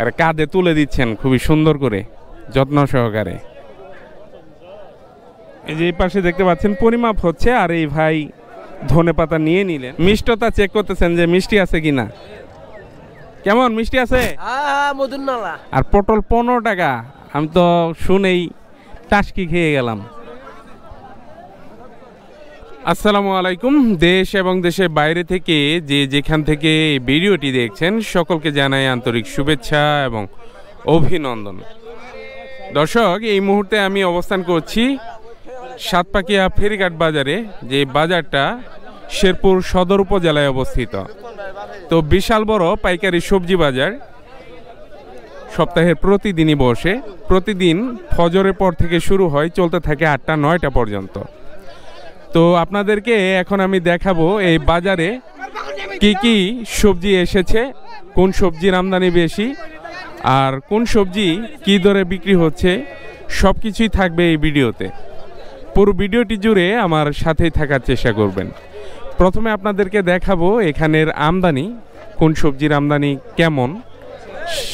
আর কাঁধে তুলে দিচ্ছেন খুবই সুন্দর করে যত্ন সহকারে। এই যে এই পাশে দেখতে পাচ্ছেন পরিমাপ হচ্ছে, আর এই ভাই ধনেপাতা নিয়ে নিলেন, মিষ্টতা চেক করতেছেন যে মিষ্টি আছে কিনা। কেমন মিষ্টি আছে? আর পটল 15 টাকা, আমি তো শুনেই টাসকি খেয়ে গেলাম। আসসালামু আলাইকুম। দেশ এবং দেশের বাইরে থেকে যে যেখান থেকে ভিডিওটি দেখছেন সকলকে জানাই আন্তরিক শুভেচ্ছা এবং অভিনন্দন। দর্শক, এই মুহূর্তে আমি অবস্থান করছি সাতপাকিয়া ফেরিঘাট বাজারে, যে বাজারটা শেরপুর সদর উপজেলায় অবস্থিত। তো বিশাল বড় পাইকারি সবজি বাজার, সপ্তাহের প্রতিদিনই বসে। প্রতিদিন ফজরের পর থেকে শুরু হয়, চলতে থাকে 8টা-9টা পর্যন্ত। তো আপনাদেরকে এখন আমি দেখাবো এই বাজারে কি কি সবজি এসেছে, কোন সবজির আমদানি বেশি, আর কোন সবজি কি দরে বিক্রি হচ্ছে, সব কিছুই থাকবে এই ভিডিওতে। পুরো ভিডিওটি জুড়ে আমার সাথেই থাকার চেষ্টা করবেন। প্রথমে আপনাদেরকে দেখাবো এখানের আমদানি, কোন সবজির আমদানি কেমন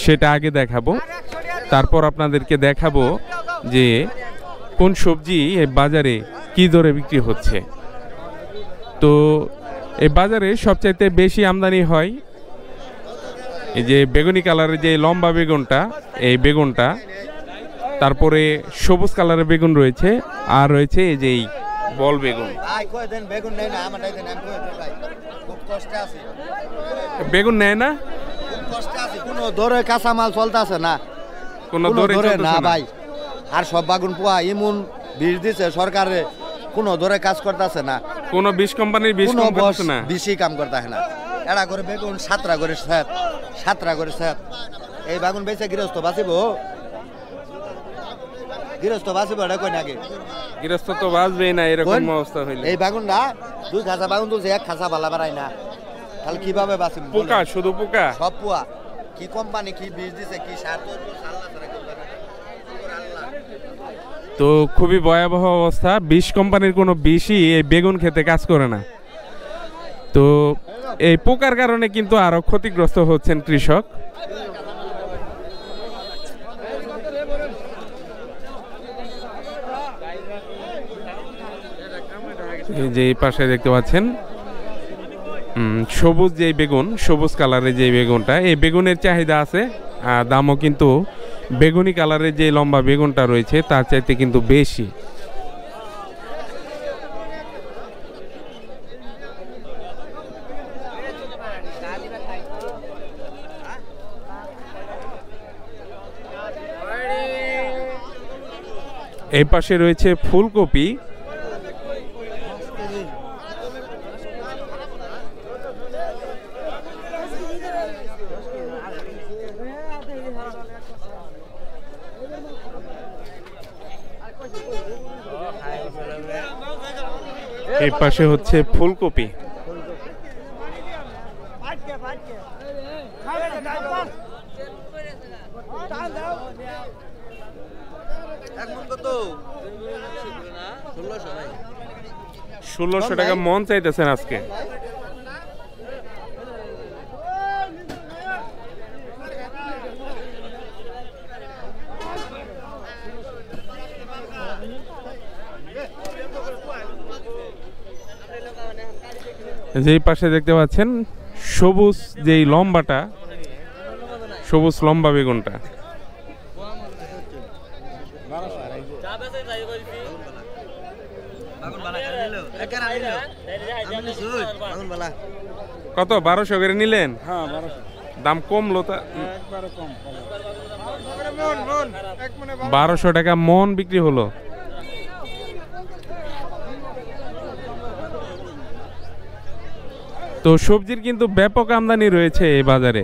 সেটা আগে দেখাবো। তারপর আপনাদেরকে দেখাবো যে কোন সবজি এই বাজারে কি দরে বিক্রি হচ্ছে। তো এই বাজারে সবচাইতে বেশি আমদানি হয় এই যে বেগুনি কালারের যে লম্বা বেগুনটা, এই বেগুনটা, তারপরে সবুজ কালারের বেগুন রয়েছে, আর রয়েছে এই যে এই বল বেগুন। বেগুন নেয় না, কোনো দরে কাঁচামাল চলতেছে না, কোনো দরে না ভাই। আর সব বাগুন পোয়া এমন বিষ দিছে সরকারে, কোনো দরে কাজ করতেছে না। কোনো বিশ কোম্পানির বিশ করতেছে না, বেশি কাম করতেছে না। এরা করে বেগুন 7টা করে 7টা করে 7। এই বাগুন বেচে গৃহস্থ বাঁচিব, গৃহস্থ বাঁচিব এটা কই নাকি? গৃহস্থ তো বাঁচবেই না এরকম অবস্থা হইলে। এই বাগুনটা 2 খাঁচা বাগুন তুলছে, 1 খাঁচা বালা বাড়াই না, তাহলে কিভাবে বাঁচিব? পোকা, শুধু পোকা, সব পোয়া। কি কোম্পানি কি বীজ দিছে, কি সার তো খুবই ভয়াবহ অবস্থা। বিষ কোম্পানির কোনো বিষই এই বেগুন খেতে কাজ করে না। তো এই পোকার কারণে কিন্তু আরো ক্ষতিগ্রস্ত হচ্ছেন কৃষক। এই যে এই পাশে দেখতে পাচ্ছেন সবুজ যে বেগুন, সবুজ কালারের যে বেগুনটা, এই বেগুনের চাহিদা আছে, দামও কিন্তু বেগুনি কালারের যে লম্বা বেগুনটা রয়েছে তার চাইতে কিন্তু বেশি। এই পাশে রয়েছে ফুলকপি, এই পাশে হচ্ছে ফুলকপি। $1600 মন চাইতেছেন আজকে। যেই পাশে দেখতে পাচ্ছেন সবুজ যেই লম্বাটা, সবুজ লম্বা বেগুনটা, কত? 1200 করে নিলেন? হ্যাঁ, দাম কমলো, তা 1200 টাকা মন বিক্রি হলো। তো সবজির কিন্তু ব্যাপক আমদানি রয়েছে এই বাজারে,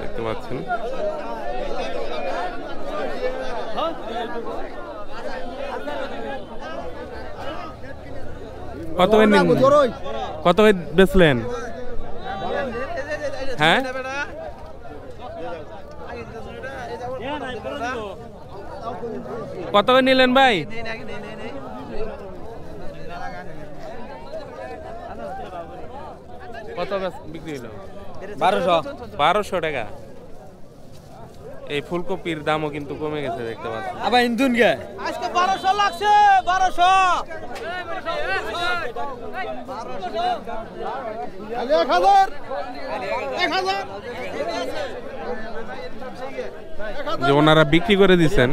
দেখতে পাচ্ছেন। কত বেচলেন? হ্যাঁ, কত নিলেন ভাই? কত বিক্রি হলো? 1200 টাকা। এই ফুলকপির দামও কিন্তু কমে গেছে দেখতে পাচ্ছেন। আবার ইন্দুন গে আজকে 1200 লাগছে 1200 যে ওনারা বিক্রি করে দিচ্ছেন।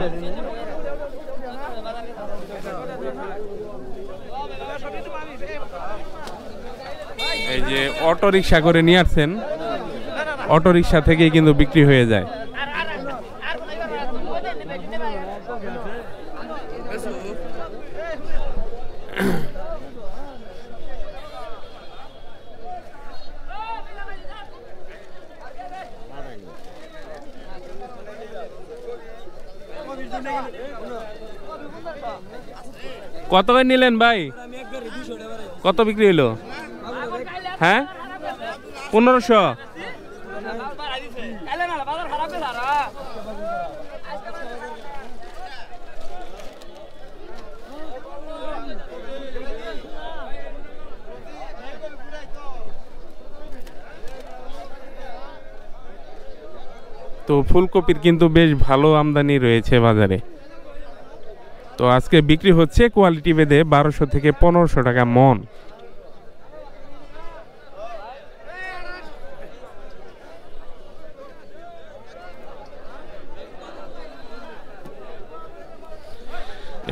এই যে অটো রিক্সা করে নিয়ে আসছেন, অটো রিক্সা থেকেই কিন্তু বিক্রি হয়ে যায়। কত করে নিলেন ভাই? কত বিক্রি হইলো? হ্যাঁ 1500। তো ফুলকপির কিন্তু বেশ ভালো আমদানি রয়েছে বাজারে। তো আজকে বিক্রি হচ্ছে কোয়ালিটি ভেদে 1200 থেকে 1500 টাকা মন।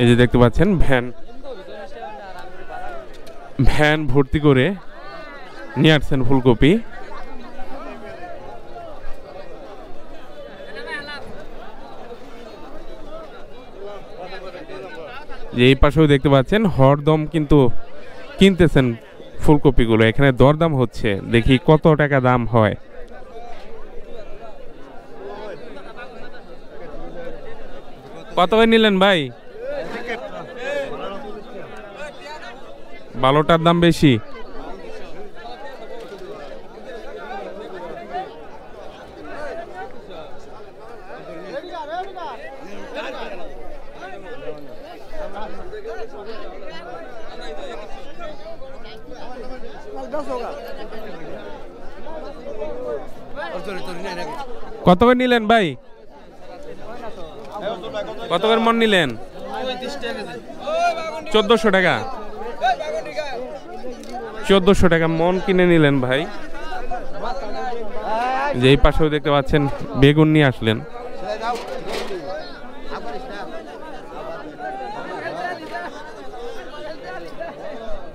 এই যে দেখতে পাচ্ছেন ভ্যান ভর্তি করে নিয়ে আসছেন ফুলকপি। এই পাশেও দেখতে পাচ্ছেন হরদম কিন্তু কিনতেছেন ফুলকপিগুলো। এখানে দরদাম হচ্ছে, দেখি কত টাকা দাম হয়। কত করে নিলেন ভাই? ভালোটার দাম বেশি। কত করে নিলেন ভাই? কত করে মন নিলেন? 1400 টাকা। 1400 টাকা মন কিনে নিলেন ভাই। যে এই পাশেও দেখতে পাচ্ছেন বেগুন নিয়ে আসলেন।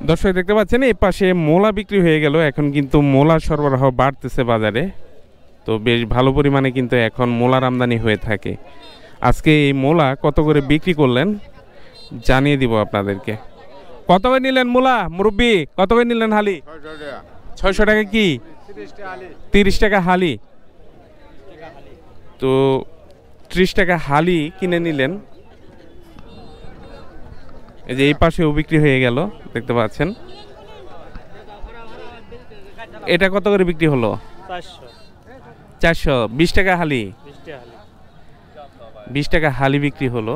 দর্শক দেখতে পাচ্ছেন এই পাশে মোলা বিক্রি হয়ে গেল। এখন কিন্তু মোলার সরবরাহ বাড়তেছে বাজারে। তো বেশ ভালো পরিমাণে কিন্তু এখন মোলার আমদানি হয়ে থাকে। আজকে এই মোলা কত করে বিক্রি করলেন জানিয়ে দিব আপনাদেরকে। কত করে নিলেন মোলা মুরব্বি? কত করে নিলেন হালি? 600 টাকা। কি 30 টাকা হালি? তো 30 টাকা হালি কিনে নিলেন। এই যে এই পাশেও বিক্রি হয়ে গেল দেখতে পাচ্ছেন। এটা কত করে বিক্রি হলো? 400। 20 টাকা হালি। 20 টাকা হালি বিক্রি হলো।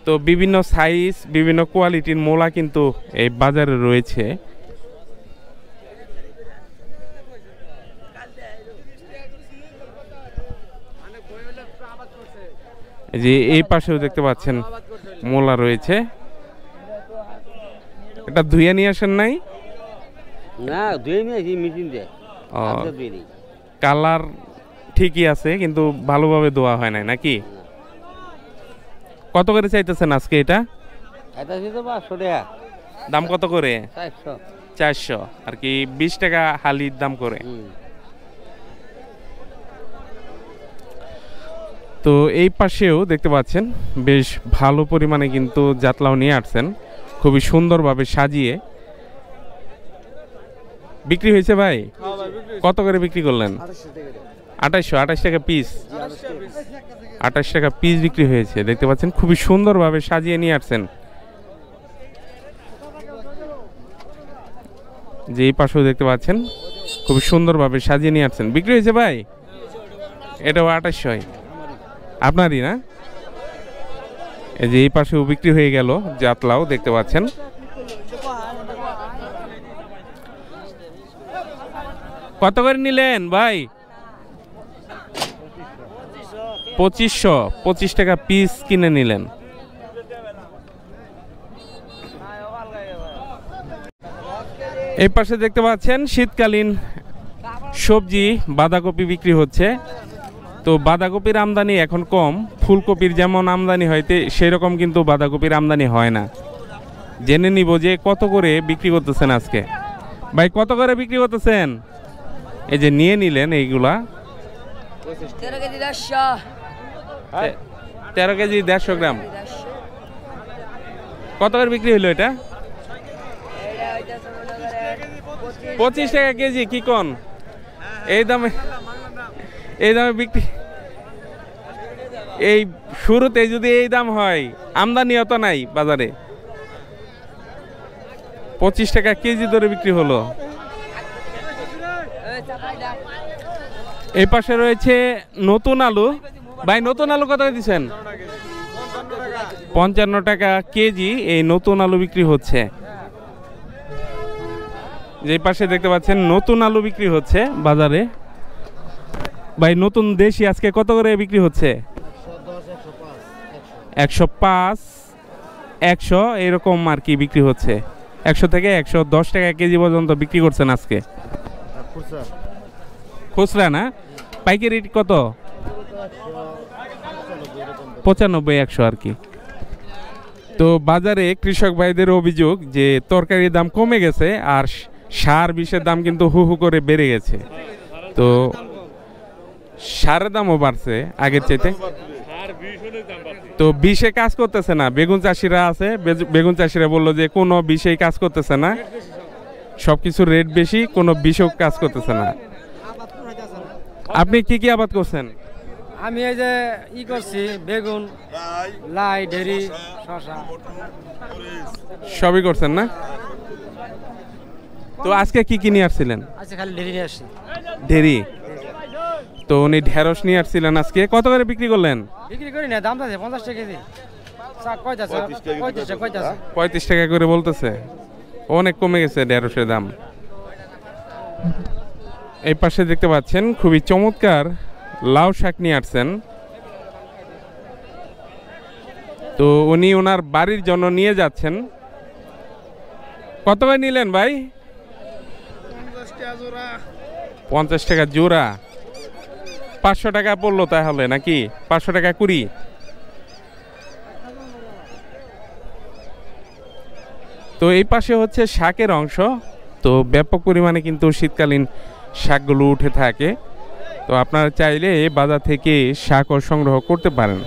তো বিভিন্ন সাইজ বিভিন্ন কোয়ালিটির মোলা কিন্তু এই বাজারে রয়েছে। যে এই পাশেও দেখতে পাচ্ছেন মোলা রয়েছে। এটা ধুয়ে নিয়ে আসেন নাই? না ধুয়ে নিয়ে আসি মেশিন দিয়ে। কালার ঠিকই আছে কিন্তু ভালোভাবে ধোয়া হয় নাই নাকি? কত করে চাইতেছেন আজকে এটা? এটা তো 500 টাকা। দাম কত করে? 400। 400 আর কি 20 টাকা হালির দাম করে। তো এই পাশেও দেখতে পাচ্ছেন বেশ ভালো পরিমাণে কিন্তু জাতলাও নিয়ে আসছেন, খুবই সুন্দরভাবে সাজিয়ে বিক্রি হয়েছে। ভাই কত করে বিক্রি করলেন? 28 টাকা পিস। 28 টাকা পিস বিক্রি হয়েছে দেখতে পাচ্ছেন। খুবই সুন্দরভাবে সাজিয়ে নিয়ে আসছেন। যে এই পাশেও দেখতে পাচ্ছেন খুবই সুন্দরভাবে সাজিয়ে নিয়ে আসছেন। বিক্রি হয়েছে ভাই? এটাও 2800 আপনারই না? এই যে এই পাশেও বিক্রি হয়ে গেল জাতলাও দেখতে পাচ্ছেন কত করে নিলেন ভাই? 2500, 25 টাকা পিস কিনে নিলেন। এই পাশে দেখতে পাচ্ছেন শীতকালীন সবজি বাঁধাকপি বিক্রি হচ্ছে। তো বাঁধাকপির আমদানি এখন কম, ফুলকপির যেমন আমদানি হয় সেরকম কিন্তু বাঁধাকপির আমদানি হয় না। জেনে নিব যে কত করে বিক্রি করতেছেন আজকে। ভাই কত করে বিক্রি করতেছেন? এই যে নিয়ে নিলেন এইগুলা 13 কেজি 150। 13 কেজি 150 গ্রাম। কত করে বিক্রি হলো এটা? 25 টাকা কেজি। কি কোন এই দামে বিক্রি? এই শুরুতে যদি এই দাম হয়, আমদানি অত নাই বাজারে। 25 টাকা কেজি ধরে বিক্রি হলো। এই পাশে রয়েছে নতুন আলু। ভাই নতুন আলু কত দিচ্ছেন? 55 টাকা কেজি এই নতুন আলু বিক্রি হচ্ছে। যে পাশে দেখতে পাচ্ছেন নতুন আলু বিক্রি হচ্ছে বাজারে। ভাই নতুন দেশি আজকে কত করে বিক্রি হচ্ছে? 105, 100 এরকম আর কি বিক্রি হচ্ছে। 100 থেকে 110 টাকা কেজি পর্যন্ত বিক্রি করছেন আজকে। খুচরা না, পাইকারি কত? 95, 100 আর কি। তো বাজারে কৃষক ভাইদের অভিযোগ যে তরকারির দাম কমে গেছে আর সার বিষের দাম কিন্তু হু হু করে বেড়ে গেছে। তো সারের দামও বাড়ছে আগের চাইতে। তো বিষে কাজ করতেছে না। বেগুন চাষিরা আছে, বেগুন চাষিরা বললো যে কোনো বিষেই কাজ করতেছে না, সবকিছু রেট বেশি, কোনো বিষও কাজ করতেছে না। আপনি কি কি আবাদ করছেন? আমি এই যে করছি বেগুন, লাই, ঢেরি, শসা সবই করছেন না? তো আজকে কি কি নিয়ে আসছিলেন? আজকে খালি ঢেরি নিয়ে আসছি। ঢেরি? তো উনি ঢেঁড়স নিয়ে আসছিলেন আজকে। কত করে বিক্রি করলেন? বিক্রি করি না, দাম আছে 50 টাকা কেজি। 35 টাকা করে বলতেছে। অনেক কমে গেছে ঢেঁড়সের দাম। এই পাশে দেখতে পাচ্ছেন খুবই চমৎকার লাউ শাক নিয়ে আসছেন। তো উনি ওনার বাড়ির জন্য নিয়ে যাচ্ছেন। কত করে নিলেন ভাই? 50 টাকা জোড়া। 500 টাকা পড়লো তাহলে নাকি? 500 টাকা কুড়ি। তো এই পাশে হচ্ছে শাকের অংশ। তো ব্যাপক পরিমাণে কিন্তু শীতকালীন শাকগুলো উঠে থাকে। তো আপনারা চাইলে বাজার থেকে শাকও সংগ্রহ করতে পারেন।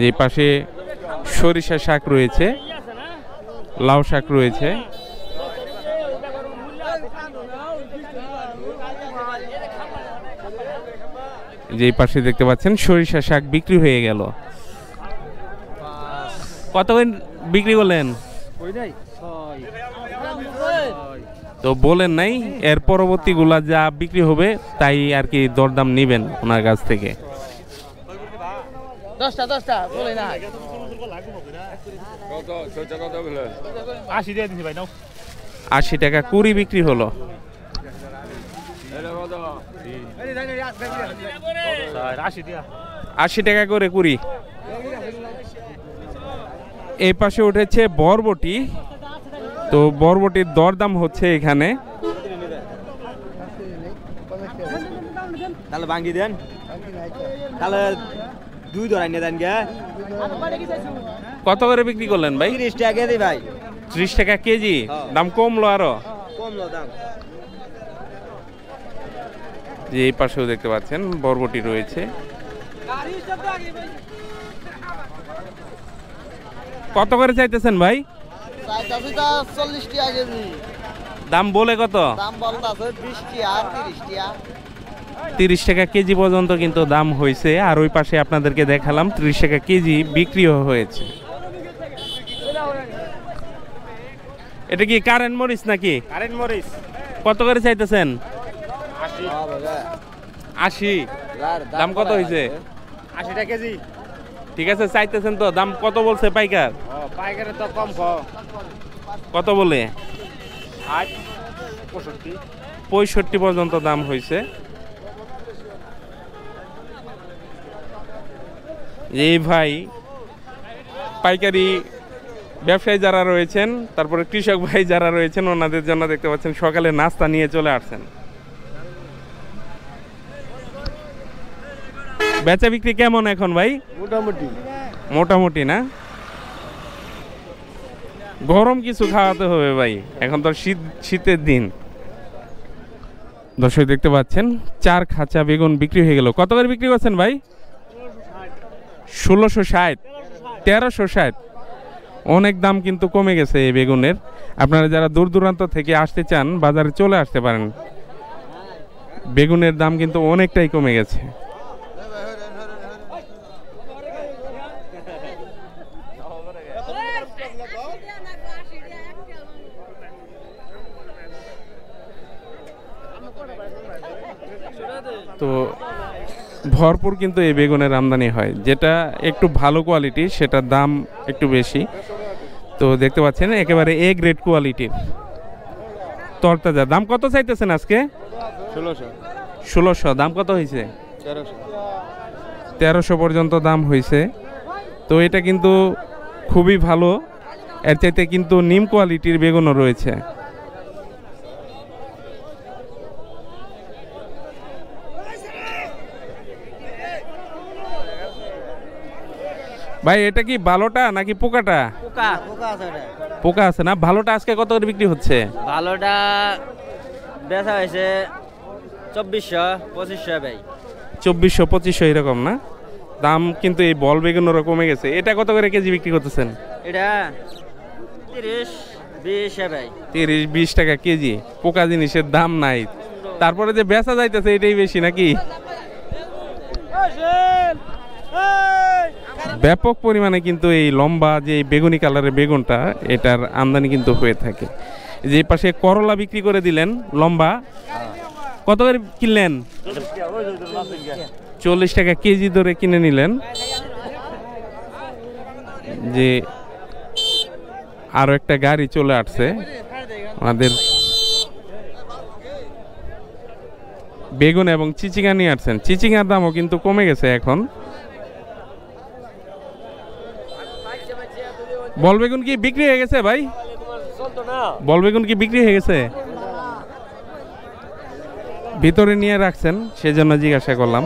যে পাশে সরিষা শাক রয়েছে, লাউ শাক রয়েছে। যে পাশে দেখতে পাচ্ছেন সরিষা শাক বিক্রি হয়ে গেল। কত বিক্রি করলেন? তো বলেন নাই, এর পরবর্তী গুলা যা বিক্রি হবে তাই আর কি দরদাম নিবেন ওনার কাছ থেকে। 80 টাকা কুড়ি বিক্রি হলো। 80 টাকা করে কুড়ি। এই পাশে উঠেছে বরবটি। তো বরবটির দরদাম হচ্ছে এখানে। তাহলে ভাঙ্গি দেন, তাহলে 2 ধরাই নিয়ে দেন গে। কত করে বিক্রি করলেন ভাই? 30 টাকা কেজি ভাই। 30 টাকা কেজি। দাম কমলো আরো? কমলো দাম। যে এই পাশেও দেখতে পাচ্ছেন বরবটি রয়েছে। কত করে চাইতেছেন ভাই? 40 টাকা কেজি। দাম বলে কত? দাম বলতাছে 20 টাকা, 30 টাকা। 30 টাকা কেজি পর্যন্ত কিন্তু দাম হয়েছে। আর ওই পাশে আপনাদেরকে দেখালাম 30 টাকা কেজি বিক্রিও হয়েছে। এটা কি কারেন্ট মরিচ নাকি? কারেন্ট মরিচ। কত করে চাইতেছেন? 80। দাম কত হয়েছে? 80 টাকা কেজি। ঠিক আছে, চাইতেছেন তো। দাম কত বলছে পাইকার? পাইকারে তো কম। কত বলে? 65। 65 পর্যন্ত দাম হয়েছে। এই ভাই পাইকারি ব্যবসায়ী যারা রয়েছেন, তারপরে কৃষক ভাই যারা রয়েছেন, ওনাদের জন্য দেখতে পাচ্ছেন সকালে নাস্তা নিয়ে চলে আসছেন। বেচা বিক্রি কেমন এখন ভাই? মোটামুটি মোটামুটি না? গরম কিছু খাওয়াতে হবে ভাই, এখন তো শীতের দিন। দর্শক দেখতে পাচ্ছেন 4 খাঁচা বেগুন বিক্রি হয়ে গেল। কত করে বিক্রি করছেন ভাই? 1660, 1360। অনেক দাম কিন্তু কমে গেছে এই বেগুনের। আপনারা যারা দূর দূরান্ত থেকে আসতে চান বাজারে চলে আসতে পারেন। বেগুনের দাম কিন্তু অনেকটাই কমে গেছে। তো ভরপুর কিন্তু এই বেগুনের আমদানি হয়, যেটা একটু ভালো কোয়ালিটি সেটার দাম একটু বেশি। তো দেখতে পাচ্ছেন একেবারে এ গ্রেড কোয়ালিটির তরতাজা। দাম কত চাইতেছেন আজকে? 1600। দাম কত হয়েছে? 1300 পর্যন্ত দাম হয়েছে। তো এটা কিন্তু খুবই ভালো, এর চাইতে কিন্তু নিম কোয়ালিটির বেগুনও রয়েছে। ভাই এটা কি ভালোটা নাকি পোকাটা? পোকা আছে না? ভালোটা আজকে কত করে বিক্রি হচ্ছে? ভালোটা বেচা হয়েছে 2400 2500 ভাই। 2400 2500 এরকম না? দাম কিন্তু এই বল বেগুনেরও কমে গেছে। এটা কত করে কেজি বিক্রি করতেছেন? এটা 30 20 ভাই। 30-20 টাকা কেজি। পোকা জিনিসের দাম নাই, তারপরে যে বেচা যাইতেছে এটাই বেশি নাকি? ব্যাপক পরিমাণে কিন্তু এই লম্বা যে বেগুনি কালারের বেগুনটা, এটার আমদানি কিন্তু হয়ে থাকে। যে পাশে করলা বিক্রি করে দিলেন লম্বা, কত করে কিনলেন? 40 টাকা কেজি ধরে কিনে নিলেন। যে আরো একটা গাড়ি চলে আসছে, আমাদের বেগুন এবং চিচিঙ্গা নিয়ে আসছেন। চিচিঙ্গার দামও কিন্তু কমে গেছে এখন। বল বেগুন কি বিক্রি হয়ে গেছে ভাই? বল বেগুন কি বিক্রি হয়ে গেছে? ভিতরে নিয়ে রাখছেন সেজন্য জিজ্ঞাসা করলাম।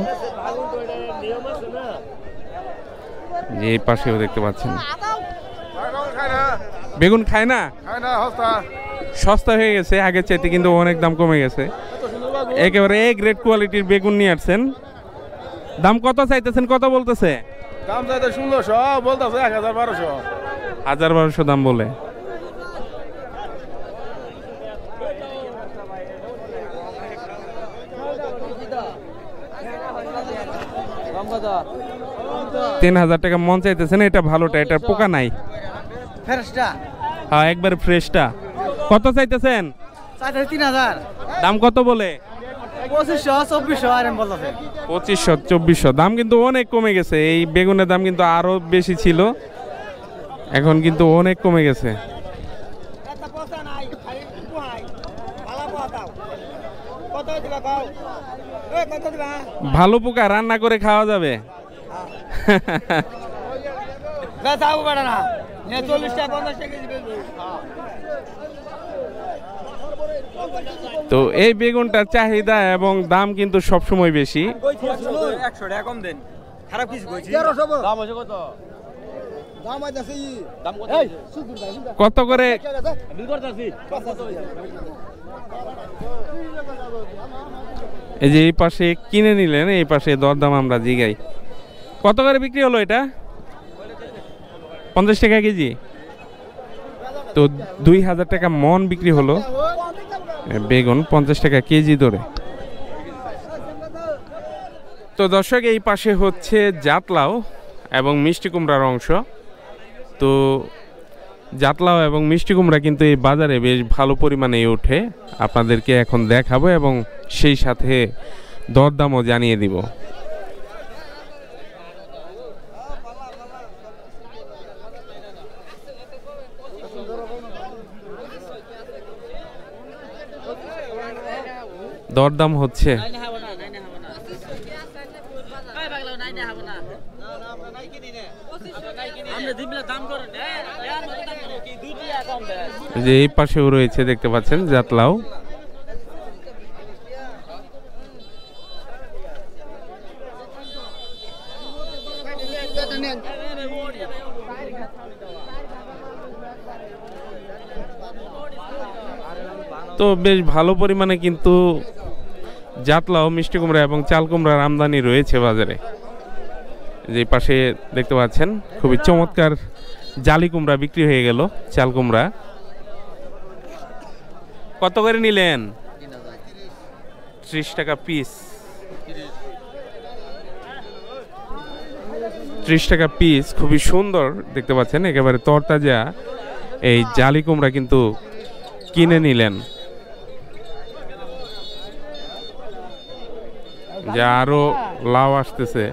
যে এই পাশেও দেখতে পাচ্ছেন বেগুন খায় না, সস্তা হয়ে গেছে আগের চাইতে, কিন্তু অনেক দাম কমে গেছে। একেবারে এ গ্রেড কোয়ালিটির বেগুন নিয়ে আসছেন। দাম কত চাইতেছেন, কত বলতেছে? দাম চাইতে 1600, বলতেছে 1200। 1200 দাম বলে। তিন 3000 টাকা মন চাইতেছেন। এটা ভালোটা, এটার পোকা নাই, হ্যাঁ একবার ফ্রেশটা। কত চাইতেছেন? 3000। দাম কত বলে? 2500 2400। 2500 2400। দাম কিন্তু অনেক কমে গেছে। এই বেগুনের দাম কিন্তু আরো বেশি ছিল, এখন কিন্তু অনেক কমে গেছে। ভালো পোকা রান্না করে খাওয়া যাবে। তো এই বেগুনটার চাহিদা এবং দাম কিন্তু সবসময় বেশি। কত করে? এই যে এই পাশে কিনে নিলেন, এই পাশে দরদাম আমরা জিগাই। কত করে বিক্রি হলো এটা? 50 টাকা কেজি। তো 2000 টাকা মন বিক্রি হলো বেগুন, 50 টাকা কেজি ধরে। তো দর্শক এই পাশে হচ্ছে জাতলাও এবং মিষ্টি কুমড়ার অংশ। তো জাতলাও এবং মিষ্টি কুমড়া কিন্তু এই বাজারে বেশ ভালো পরিমাণে ওঠে। আপনাদেরকে এখন দেখাবো এবং সেই সাথে দরদামও জানিয়ে দিব। দরদাম হচ্ছে। যে এই পাশেও রয়েছে দেখতে পাচ্ছেন জাতলাও। তো বেশ ভালো পরিমাণে কিন্তু জাতলাও, মিষ্টি কুমড়া এবং চাল কুমড়ার আমদানি রয়েছে বাজারে। যে পাশে দেখতে পাচ্ছেন খুবই চমৎকার জালি কুমড়া বিক্রি হয়ে গেল। চাল কুমড়া কত করে নিলেন? 30 টাকা পিস। 30 টাকা পিস, খুবই সুন্দর দেখতে পাচ্ছেন, একেবারে তরতাজা এই জালি কুমড়া কিন্তু কিনে নিলেন। যে আরো লাউ আসতেছে।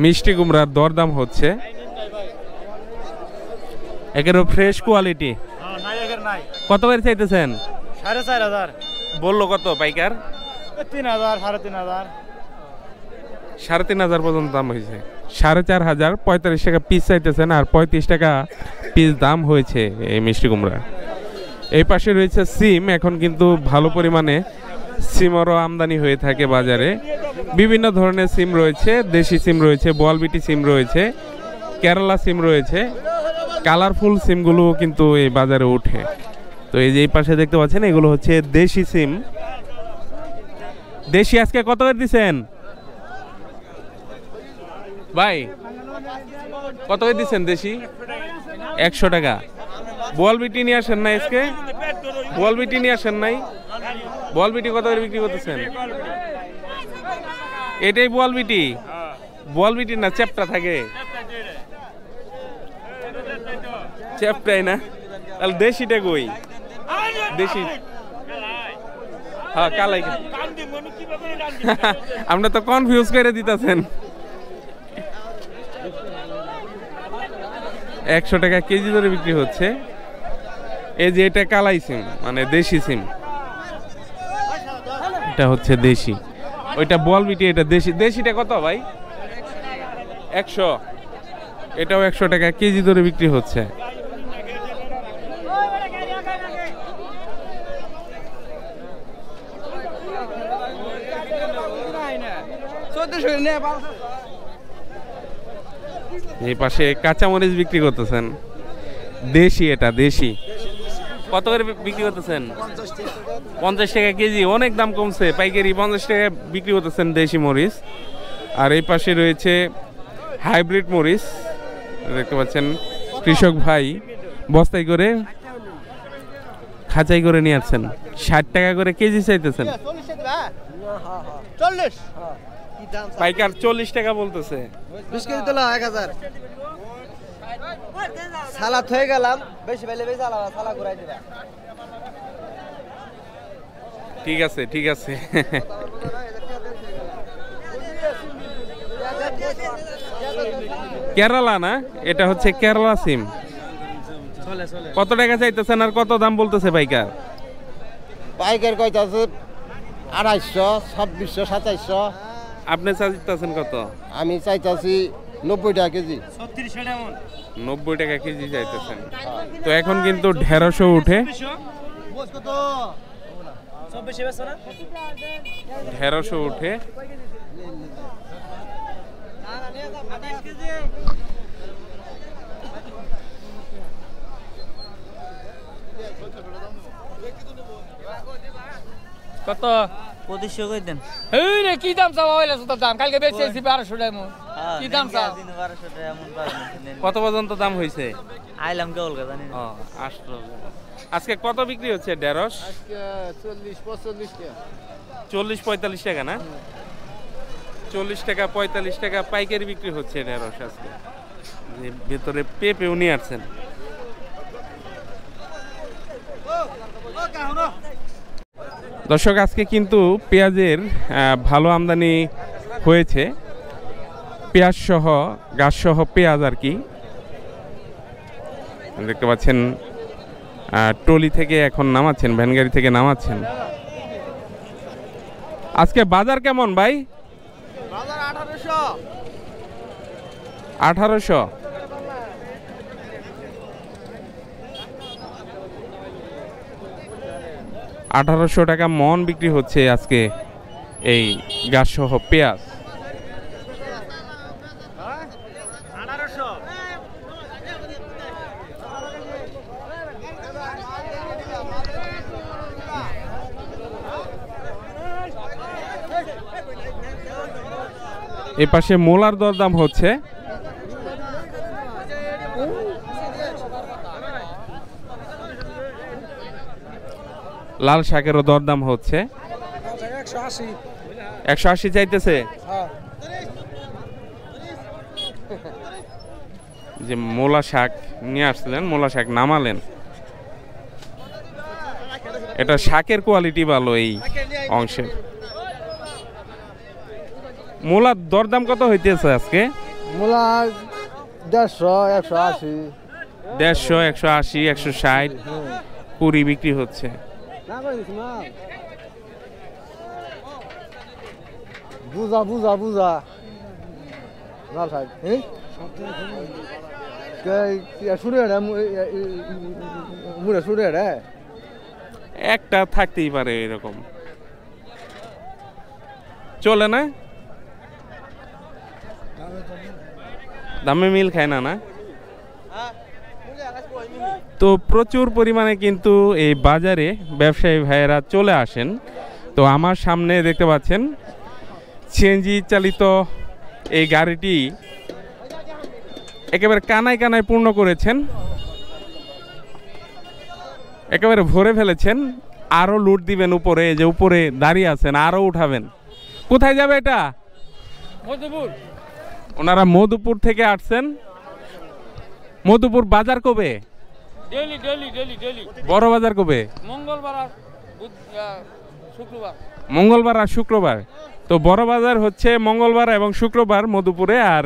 মিষ্টি কুমড়ার দরদাম হচ্ছে, একেবারে ফ্রেশ কোয়ালিটি। কত করে চাইতেছেন? 4,500। বললো কত পাইকার? 3,000, 3,500। 3,500 পর্যন্ত দাম হয়েছে। 4,500, 45 টাকা পিস চাইতেছেন, আর 35 টাকা পিস দাম হয়েছে এই মিষ্টি কুমড়া। এই পাশে রয়েছে সিম। এখন কিন্তু ভালো পরিমাণে সিমেরও আমদানি হয়ে থাকে বাজারে। বিভিন্ন ধরনের সিম রয়েছে, দেশি সিম রয়েছে, বোয়ালবিটি সিম রয়েছে, কেরালা সিম রয়েছে। কালারফুল সিমগুলো কিন্তু এই বাজারে ওঠে। তো এই যে এই পাশে দেখতে পাচ্ছেন এগুলো হচ্ছে দেশি সিম। দেশি আজকে কত করে দিচ্ছেন ভাই? কত করে দিচ্ছেন দেশি? 100 টাকা। বোয়ালবিটি নিয়ে আসেন না আজকে? বোয়ালবিটি নিয়ে আসেন নাই? বোয়ালবিটি কত করে বিক্রি করতেছেন? এটাই বোয়ালবিটি? বোয়ালবিটি না চ্যাপটা থাকে? চ্যাপটাই না? তাহলে দেশিটা কই? দেশি হ্যাঁ কালাই। আমরা তো কনফিউজ করে দিতেছেন। 100 টাকা কেজি ধরে বিক্রি হচ্ছে। এই যে এটা কালাই সিম, মানে দেশি সিম। এটা হচ্ছে দেশি, ওইটা বোয়ালবিটি, এটা দেশি। দেশিটা কত ভাই? 100। এটাও 100 টাকা কেজি ধরে বিক্রি হচ্ছে। এই পাশে কাঁচামরিচ বিক্রি করতেছেন, দেশি। এটা দেশি। কত করে বিক্রি করতেছেন? 50 টাকা কেজি। অনেক দাম কমছে, পাইকারি 50 টাকা বিক্রি করতেছেন দেশি মরিচ। আর এই পাশে রয়েছে হাইব্রিড মরিচ, দেখতে পাচ্ছেন কৃষক ভাই বস্তায় করে খাঁচাই করে নিয়ে আসছেন। 60 টাকা করে কেজি চাইতেছেন। পাইকার 40 টাকা বলতেছে। 20 কেজি তোলা 1000। সালাদ হয়ে গেলাম, বেশি বেলে বেশি সালা ঘুরাই দিবা। ঠিক আছে, ঠিক আছে। কেরালা না, এটা হচ্ছে কেরালা সিম। কত টাকা চাইতেছেন আর কত দাম বলতেছে পাইকার? পাইকার কইতাছে 250, 2600, 2700। আপনি চাইতেছেন কত? আমি চাইতাছি 90 টাকা কেজি। 90 টাকা কেজি চাইতেছেন। তো এখন কিন্তু 150 উঠে, 150 উঠে। কত? 2500 কই দেন। এই রে কি দাম চাওয়া হইলো তোর দাম? কালকে বেচেছি 1200 টাকা মন। কি দাম চাও? 1200 টাকা এমন পাবেন। কত পর্যন্ত দাম হয়েছে? আইলাম কেবল জানি না। আসলো। আজকে কত বিক্রি হচ্ছে ঢেঁড়স? আজকে 40-45 টাকা। 40-45 টাকা না? 40 টাকা 45 টাকা পাইকারি বিক্রি হচ্ছে ঢেঁড়স আজকে। যে ভেতরে পেঁপেও নিয়ে আসছেন। দর্শক আজকে কিন্তু পেঁয়াজের ভালো আমদানি হয়েছে, পেঁয়াজ সহ গাছ সহ পেঁয়াজ আর কি দেখতে পাচ্ছেন। টলি থেকে এখন নামাচ্ছেন, ভ্যান গাড়ি থেকে নামাচ্ছেন। আজকে বাজার কেমন ভাই? বাজার 1800। 1800। টাকা মন বিক্রি হচ্ছে আজকে এই গাছ সহ পেঁয়াজ। এ পাশে মোলার দরদাম হচ্ছে। লাল শাকেরও দরদাম হচ্ছে। 180 চাইতেছে। যে মোলা শাক নিয়ে আসলেন, মোলা শাক নামালেন। এটা শাকের কোয়ালিটি ভালো এই অংশের। মোলার দরদাম কত হইতেছে আজকে? মূলা 150, 180। 150, 180, 160 কুড়ি বিক্রি হচ্ছে। বুঝা বুঝা বুঝা লাল শাক শুনে মুড়ে শুনে রে একটা থাকতেই পারে এরকম, চলে না? দামে মিল খায় না? না তো প্রচুর পরিমাণে কিন্তু এই বাজারে ব্যবসায়ী ভাইয়েরা চলে আসেন। তো আমার সামনে দেখতে পাচ্ছেন সিএনজি চালিত এই গাড়িটি একেবারে কানায় কানায় পূর্ণ করেছেন, একেবারে ভরে ফেলেছেন। আরো লুট দিবেন উপরে, যে উপরে দাঁড়িয়ে আছেন, আরো উঠাবেন। কোথায় যাবে এটা? মধুপুর। ওনারা মধুপুর থেকে আসছেন। মধুপুর বাজার কবে? Daily daily daily daily. বড় বাজার কবে? মঙ্গলবার আর শুক্রবার। মঙ্গলবার আর শুক্রবার। তো বড় বাজার হচ্ছে মঙ্গলবার এবং শুক্রবার মধুপুরে। আর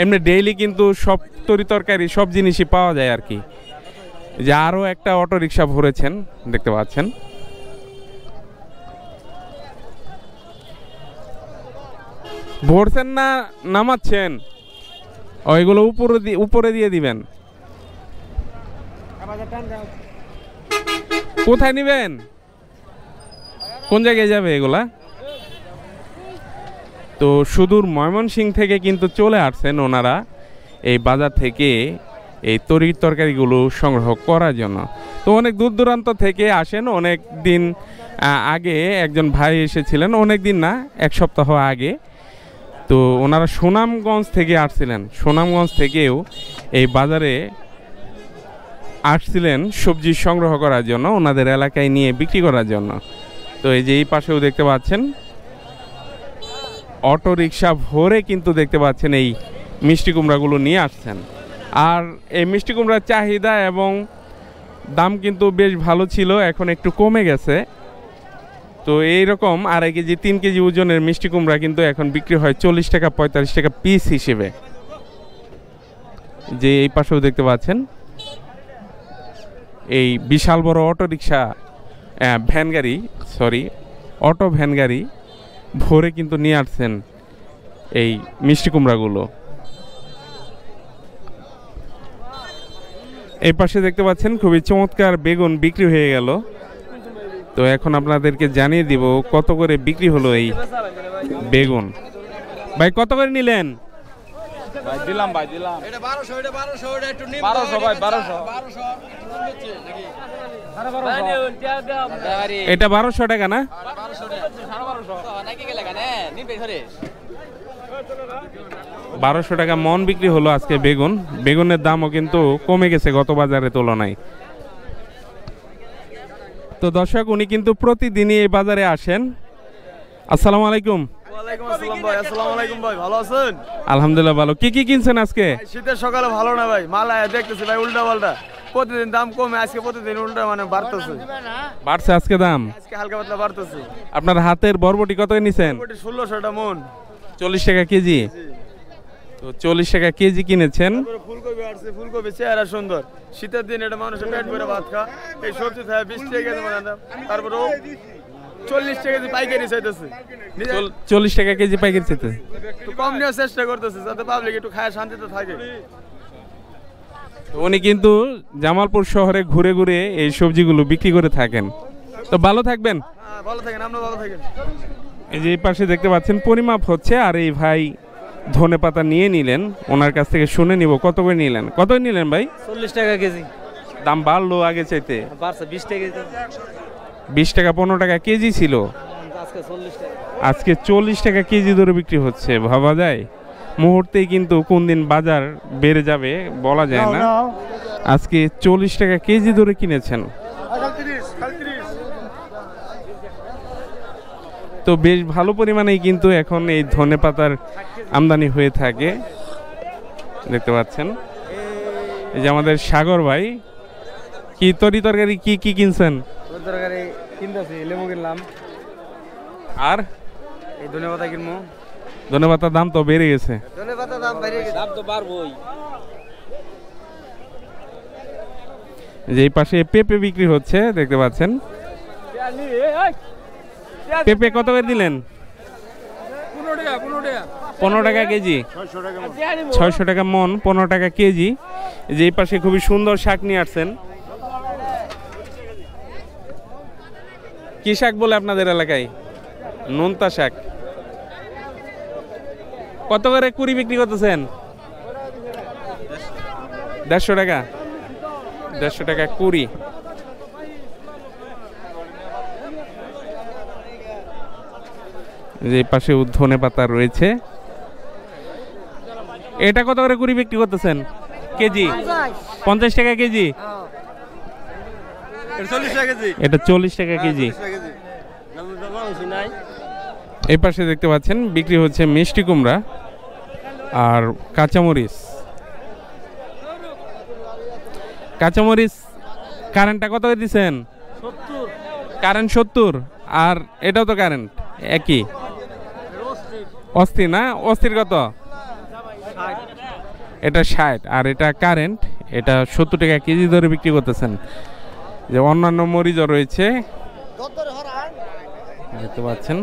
এমনি ডেইলি কিন্তু সব তরি তরকারি সব জিনিসই পাওয়া যায় আর কি। যে আরও একটা অটো রিক্সা ভরেছেন দেখতে পাচ্ছেন। ভরছেন না নামাচ্ছেন? ওইগুলো উপরে দিয়ে দিবেন। কোথায় নিবেন? কোন জায়গায় যাবে এগুলা? তো সুদূর ময়মনসিংহ থেকে কিন্তু চলে আসছেন ওনারা এই বাজার থেকে এই তরির তরকারিগুলো সংগ্রহ করার জন্য। তো অনেক দূর দূরান্ত থেকে আসেন। অনেক দিন আগে একজন ভাই এসেছিলেন, অনেক দিন না, এক সপ্তাহ আগে। তো ওনারা সুনামগঞ্জ থেকে আসছিলেন। সুনামগঞ্জ থেকেও এই বাজারে আসছিলেন সবজি সংগ্রহ করার জন্য, ওনাদের এলাকায় নিয়ে বিক্রি করার জন্য। তো এই যে এই পাশেও দেখতে পাচ্ছেন অটো রিক্সা ভরে কিন্তু দেখতে পাচ্ছেন এই মিষ্টি কুমড়াগুলো নিয়ে আসছেন। আর এই মিষ্টি কুমড়ার চাহিদা এবং দাম কিন্তু বেশ ভালো ছিল, এখন একটু কমে গেছে। তো এইরকম 2.5 কেজি 3 কেজি ওজনের মিষ্টি কুমড়া কিন্তু এখন বিক্রি হয় 40 টাকা 45 টাকা পিস হিসেবে। যে এই পাশেও দেখতে পাচ্ছেন এই বিশাল বড় অটো রিক্সা ভ্যান গাড়ি, সরি অটো ভ্যান গাড়ি ভরে কিন্তু নিয়ে আসছেন এই মিষ্টি কুমড়াগুলো। এই পাশে দেখতে পাচ্ছেন খুবই চমৎকার বেগুন বিক্রি হয়ে গেল। তো এখন আপনাদেরকে জানিয়ে দিব কত করে বিক্রি হলো এই বেগুন। ভাই কত করে নিলেন? ভাই দিলাম, ভাই দিলাম। এটা 1200, এটা 1200, এটা একটু নিন। 1200 ভাই, 1200। 1200 নিচ্ছে নাকি? এটা 1200 টাকা না? 1200 নাকি গেলে কানে নিবে ধরে 1200 টাকা মন বিক্রি হলো আজকে বেগুন। বেগুনের দামও কিন্তু কমে গেছে গত বাজারের তুলনায়। তো দর্শক উনি কিন্তু প্রতিদিনই এই বাজারে আসেন। আসসালামু আলাইকুম। ওয়ালাইকুম আসসালাম ভাই। আসসালামু আলাইকুম ভাই, ভালো আছেন? আলহামদুলিল্লাহ ভালো। কি কি কিনছেন আজকে? শীতের সকালে ভালো না ভাই, মাল আয়া দেখতেছি ভাই উল্টা পাল্টা, প্রতিদিন দাম কমে, আজকে প্রতিদিন উল্টা মানে বাড়তেছে। বাড়ছে আজকে দাম? আজকে হালকা পাতলা বাড়তেছে। আপনার হাতের বরবটি কত নিছেন? 1600 টাকা মন। 40 টাকা কেজি। তো 40 টাকা কেজি কিনেছেন। ফুলকপি আসছে, ফুলকপি চেহারা সুন্দর, শীতের দিন এটা মানুষের পেট ভরে ভাত খা। এই সবজি থাকে 20 টাকা কেজি মানে দাম, তারপরে 40 টাকা কেজি পাইকারি চাইতেছে। 40 টাকা কেজি পাইকারি চাইতে একটু কম নেওয়ার চেষ্টা করতেছে যাতে পাবলিক একটু খায় শান্তিতে থাকে। উনি কিন্তু জামালপুর শহরে ঘুরে ঘুরে এই সবজিগুলো বিক্রি করে থাকেন। তো ভালো থাকবেন। হ্যাঁ ভালো থাকেন, আপনি ভালো থাকেন। এই যে এই পাশে দেখতে পাচ্ছেন পরিমাপ হচ্ছে, আর এই ভাই ধনেপাতা নিয়ে নিলেন, ওনার কাছ থেকে শুনে নিব কত করে নিলেন। কত নিলেন ভাই? 40 টাকা কেজি। দাম বাড়লো আগে চাইতে? বাড়ছে 20 টাকা কেজি। 20 টাকা 15 টাকা কেজি ছিল, আজকে 40 টাকা। আজকে 40 টাকা কেজি ধরে বিক্রি হচ্ছে। ভাবা যায় মুহূর্তেই কিন্তু কোন দিন বাজার বেড়ে যাবে বলা যায় না। আজকে 40 টাকা কেজি ধরে কিনেছেন। তো বেশ ভালো পরিমাণেই কিন্তু এখন এই ধনেপাতার আমদানি হয়ে থাকে, দেখতে পাচ্ছেন। এই যে আমাদের সাগর ভাই, কি তরকারি কি কি কিনছেন? তরকারি কিনতেছি, লেবু কিনলাম, আর এই ধনেপাতা কিনবো। ধনেপাতার দাম তো বেড়ে গেছে। ধনেপাতা দাম বেড়ে গেছে, দাম তো বাড়বই। যে এই পাশে পেঁপে বিক্রি হচ্ছে, দেখতে পাচ্ছেন। পেঁপে কত করে দিলেন? 15 টাকা কেজি। 600 টাকা মন, 15 টাকা কেজি। যে এই পাশে খুবই সুন্দর শাক নিয়ে আসছেন। কি শাক বলে আপনাদের এলাকায়? নোনতা শাক। কত করে কুড়ি বিক্রি করতেছেন? 150 টাকা। 150 টাকা কুড়ি। যে পাশে ধনেপাতা রয়েছে। এটা কত করে কুড়ি বিক্রি করতেছেন কেজি? 50 টাকা কেজি। এটা 40 টাকা কেজি। এই পাশে দেখতে পাচ্ছেন বিক্রি হচ্ছে মিষ্টি কুমড়া আর কাঁচামরিচ। কাঁচামরিচ কারেন্টটা কত করে দিচ্ছেন? 70। কারেন্ট 70, আর এটাও তো কারেন্ট একই। অস্থির না? অস্থির কত? এটা 60, আর এটা কারেন্ট, এটা 70 টাকা কেজি ধরে বিক্রি করতেছেন। যে অন্যান্য মরিচও রয়েছে, দেখতে পাচ্ছেন।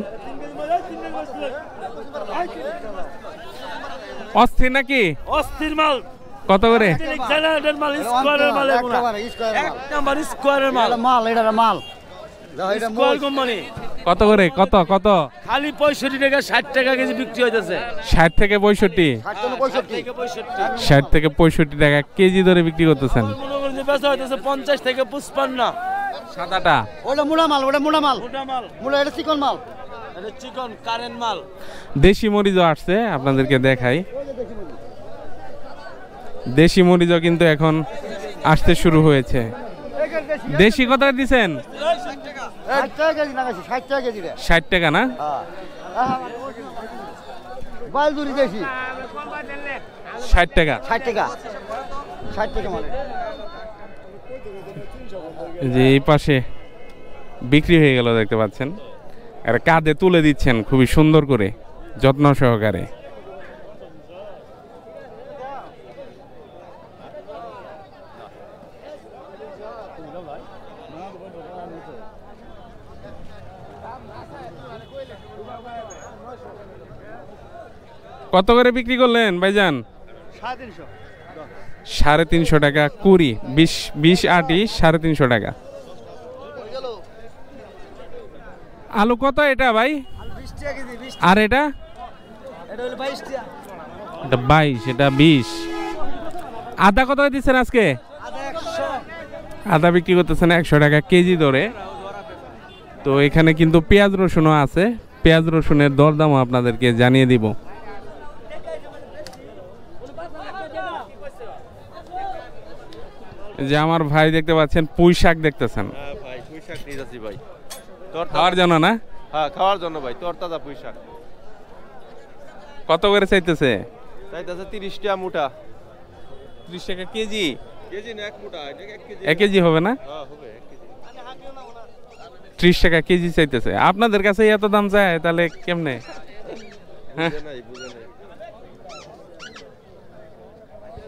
অস্থির নাকি? অস্থির মাল। কত করে? কত করে? কত কত? খালি 65 টাকা 60 টাকা কেজি বিক্রি হইতেছে। 60 থেকে 65? 60 থেকে 65 টাকা কেজি ধরে বিক্রি করতেছেন। 50 থেকে 55। সাদাটা ওটা মুড়া মাল, ওটা মুড়া মাল, মোটা মাল, মুড়া, এটা চিকন মাল, এটা চিকন কারেন্ট মাল। দেশি মরিচও আসছে, আপনাদেরকে দেখাই। দেশি মরিচও কিন্তু এখন আসতে শুরু হয়েছে। দেশি কত দিচ্ছেন? 60 টাকা কেজি লাগাইছি, 60 টাকা কেজি রে। 60 টাকা না? বালদুরি দেশি 60 টাকা। 60 টাকা, 60 টাকা মানে। যে এই পাশে বিক্রি হয়ে গেল, দেখতে পাচ্ছেন। আর কাঁধে তুলে দিচ্ছেন খুবই সুন্দর করে, যত্ন সহকারে। কত করে বিক্রি করলেন ভাইজান? 350 টাকা কুড়ি। 20 আটি 350 টাকা। আলু কত এটা ভাই? আর এটা? এটা 22, এটা 20। আদা কত দিচ্ছেন আজকে? আদা বিক্রি করতেছেন 100 টাকা কেজি ধরে। তো এখানে কিন্তু পেঁয়াজ রসুনও আছে, পেঁয়াজ রসুনের দরদামও আপনাদেরকে জানিয়ে দিব। যে আমার ভাই দেখতে পাচ্ছেন পুঁই শাক দেখতেছেন। হ্যাঁ ভাই, পুঁই শাক নিয়ে যাচ্ছি ভাই। খাওয়ার জন্য না? হ্যাঁ খাওয়ার জন্য ভাই, তরতাজা পুঁই শাক। কত করে চাইতেছে? চাইতেছে 30 টাকা মুঠা। 30 টাকা কেজি? কেজি না, এক মুঠা। 1 কেজি হবে না? হ্যাঁ হবে 1 কেজি। 30 টাকা কেজি চাইতেছে। আপনাদের কাছে এত দাম চায় তাহলে কেমনে? বুঝে নাই।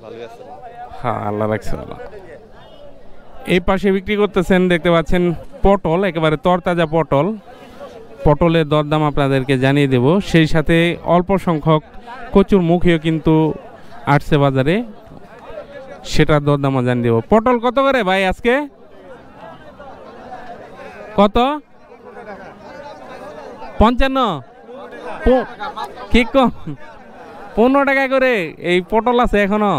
ভালো আছে। হ্যাঁ, আল্লাহ রাখছে ভালো। এই পাশে বিক্রি করতেছেন দেখতে পাচ্ছেন পটল, একেবারে তরতাজা পটল। পটলের দরদাম আপনাদেরকে জানিয়ে দেব, সেই সাথে অল্প সংখ্যক কচুর মুখিও কিন্তু আসছে বাজারে, সেটার দরদামও জানিয়ে দেব। পটল কত করে ভাই আজকে? কত? 55? কি কম? 15 টাকা করে এই পটল আছে এখনো?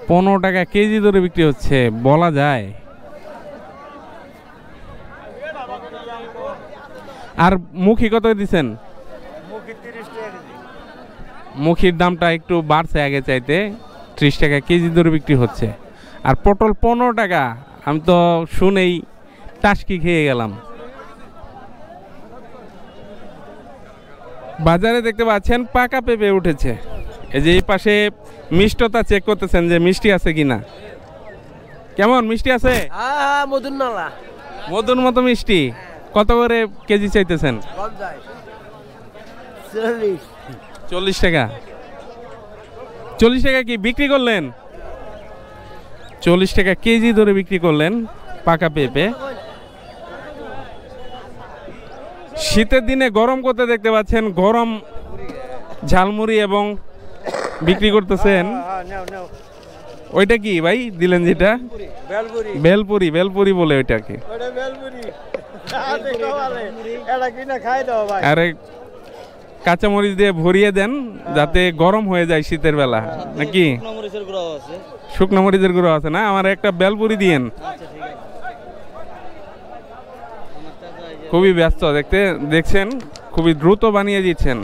15 টাকা কেজি ধরে বিক্রি হচ্ছে, বলা যায়। আর মুখী কত দিচ্ছেন? মুখির দামটা একটু বাড়ছে আগে চাইতে, 30 টাকা কেজি ধরে বিক্রি হচ্ছে। আর পটল 15 টাকা, আমি তো শুনেই টাসকি খেয়ে গেলাম। বাজারে দেখতে পাচ্ছেন পাকা পেঁপে উঠেছে। এই যে এই পাশে মিষ্টতা চেক করতেছেন যে মিষ্টি আছে কিনা। কেমন মিষ্টি আছে? হ্যাঁ, মধুর নালা। মধুর মতো মিষ্টি। কত করে কেজি চাইতেছেন? 40 টাকা। 40 টাকা কি বিক্রি করলেন? 40 টাকা কেজি ধরে বিক্রি করলেন পাকা পেঁপে। শীতের দিনে গরম করতে দেখতে পাচ্ছেন গরম ঝালমুড়ি এবং বিক্রি করতেছেন। ওইটা কি ভাই দিলেন যেটা? বেলপুরি। বেলপুরি বলে ওইটাকে। আরে কাঁচামরিচ দিয়ে ভরিয়ে দেন যাতে গরম হয়ে যায় শীতের বেলা, নাকি? শুকনো মরিচের গুঁড়ো আছে না? আমার একটা বেলপুরি দিয়েন। খুবই ব্যস্ত দেখছেন, খুবই দ্রুত বানিয়ে দিচ্ছেন।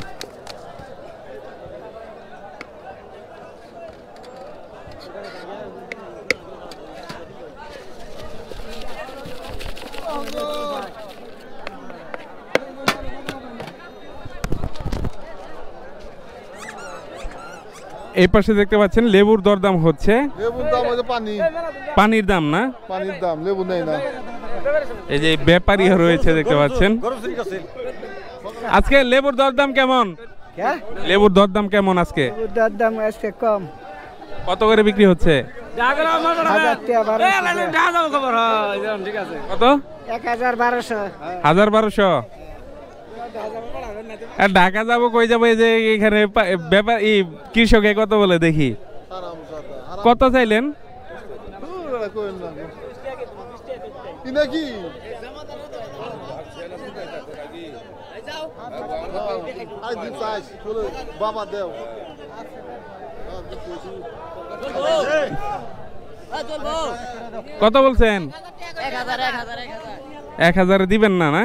এই পাশে দেখতে পাচ্ছেন লেবুর দরদাম হচ্ছে। লেবুর দাম হচ্ছে পানির দাম না? পানির দাম, লেবু নেই না। এই যে ব্যাপারীও রয়েছে দেখতে পাচ্ছেন। আজকে লেবুর দরদাম কেমন? লেবুর দরদাম কেমন আজকে? দরদাম আজকে কম। কত করে বিক্রি হচ্ছে? কত? 1200। 1200? আর ঢাকা যাবো কই যাবো? এই যে এখানে ব্যাপার কৃষকে কত বলে দেখি। কত চাইলেন? কত বলছেন? 1000 দিবেন না? না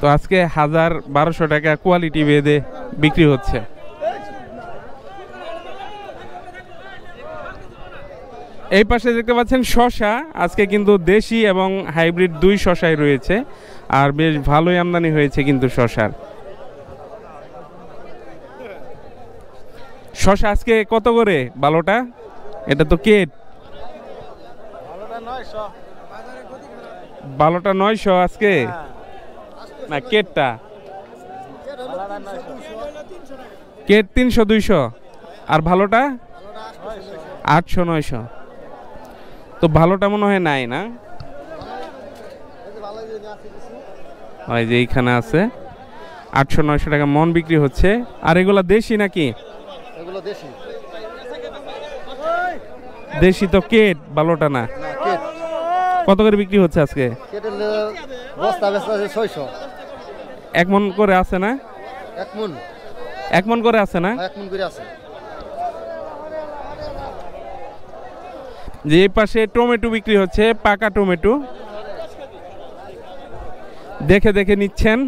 তো আজকে 1200 টাকা কোয়ালিটি ভেদে বিক্রি হচ্ছে। এই পাশে দেখতে পাচ্ছেন শসা। আজকে কিন্তু দেশি এবং হাইব্রিড দুই শসাই রয়েছে, আর বেশ ভালোই আমদানি হয়েছে কিন্তু শসার। শসা আজকে কত করে ভালোটা? এটা তো কেট। ভালোটা 900 আজকে না? কেটটা কেট 300 200, আর ভালোটা 800 900। তো ভালোটা মনে হয় নাই না? ওই যে এইখানে আছে 800 900 টাকা মন বিক্রি হচ্ছে। আর এগুলা দেশি নাকি? এগুলো দেশি। দেশি তো কেট, ভালোটা না। কত করে বিক্রি হচ্ছে আজকে? কেটের বস্তা বেচা আছে 600। 1 মন করে আছে না? 1 মন করে আছে না? 1 মন করে আছে। যে এই পাশে টমেটো বিক্রি হচ্ছে, পাকা টমেটো। দেখে দেখে নিচ্ছেন।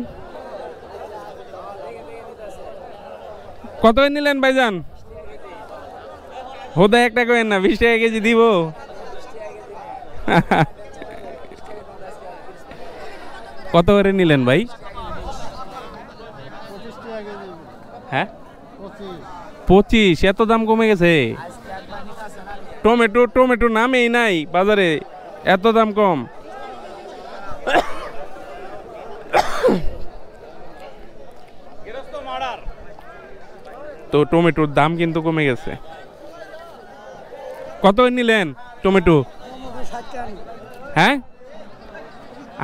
কত নিলেন ভাইজান? হোদা একটা করেন না, 20 টাকা কেজি দিব। কত করে নিলেন ভাই? হ্যাঁ 25। এত দাম কমে গেছে? টমেটো নামেই নাই বাজারে, এত দাম কম। তো টমেটোর দাম কিন্তু কমে গেছে। কত নিলেন টমেটো? হ্যাঁ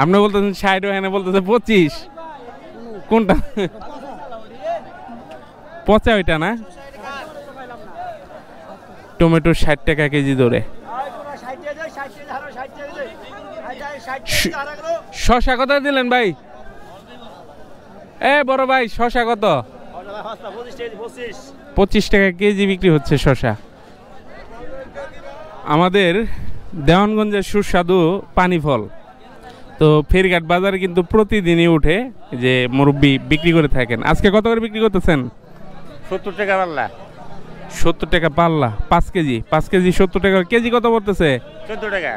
আপনি বলতেছেন 60, এখানে বলতেছে 25। কোনটা পচা? ওইটা না? টমেটো 60 টাকা কেজি ধরে। শশা কত দিলেন ভাই? এ বড় ভাই, শশা কত? 25 টাকা কেজি বিক্রি হচ্ছে শশা। আমাদের দেওয়ানগঞ্জের সুস্বাদু পানি ফল। তো ফেরিঘাট বাজারে কিন্তু প্রতিদিনই উঠে, যে মুরব্বি বিক্রি করে থাকেন। আজকে কত করে বিক্রি করতেছেন? 70 টাকা পাল্লা। 70 টাকা পাল্লা। 5 কেজি 70 টাকা। কেজি কত পড়তেছে? 14 টাকা।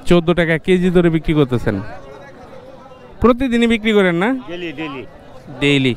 14 টাকা কেজি ধরে বিক্রি করতেছেন। প্রতিদিনই বিক্রি করেন না? Daily daily.